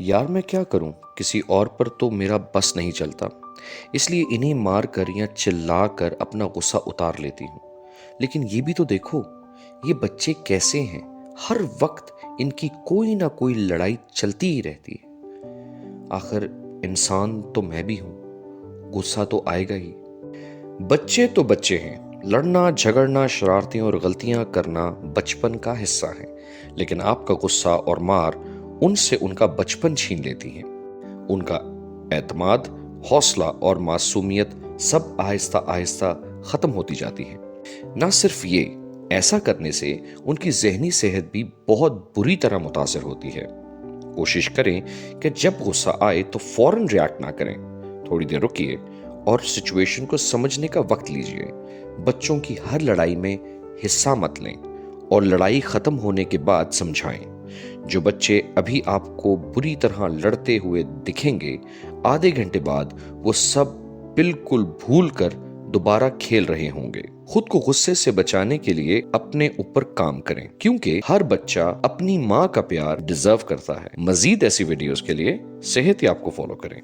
यार मैं क्या करूं, किसी और पर तो मेरा बस नहीं चलता, इसलिए इन्हें मार कर या चिल्ला कर अपना गुस्सा उतार लेती हूँ। लेकिन ये भी तो देखो, ये बच्चे कैसे हैं, हर वक्त इनकी कोई ना कोई लड़ाई चलती ही रहती है। आखिर इंसान तो मैं भी हूँ, गुस्सा तो आएगा ही। बच्चे तो बच्चे हैं, लड़ना झगड़ना शरारतें और गलतियां करना बचपन का हिस्सा है। लेकिन आपका गुस्सा और मार उनसे उनका बचपन छीन लेती हैं। उनका एतमाद, हौसला और मासूमियत सब आहिस्ता आहिस्ता खत्म होती जाती है। ना सिर्फ ये, ऐसा करने से उनकी ज़हनी सेहत भी बहुत बुरी तरह मुतासर होती है। कोशिश करें कि जब गुस्सा आए तो फौरन रिएक्ट ना करें, थोड़ी देर रुकिए और सिचुएशन को समझने का वक्त लीजिए। बच्चों की हर लड़ाई में हिस्सा मत लें और लड़ाई खत्म होने के बाद समझाएं। जो बच्चे अभी आपको बुरी तरह लड़ते हुए दिखेंगे, आधे घंटे बाद वो सब बिल्कुल भूल कर दोबारा खेल रहे होंगे। खुद को गुस्से से बचाने के लिए अपने ऊपर काम करें, क्योंकि हर बच्चा अपनी माँ का प्यार डिजर्व करता है। मजीद ऐसी वीडियोस के लिए सेहत याब को फॉलो करें।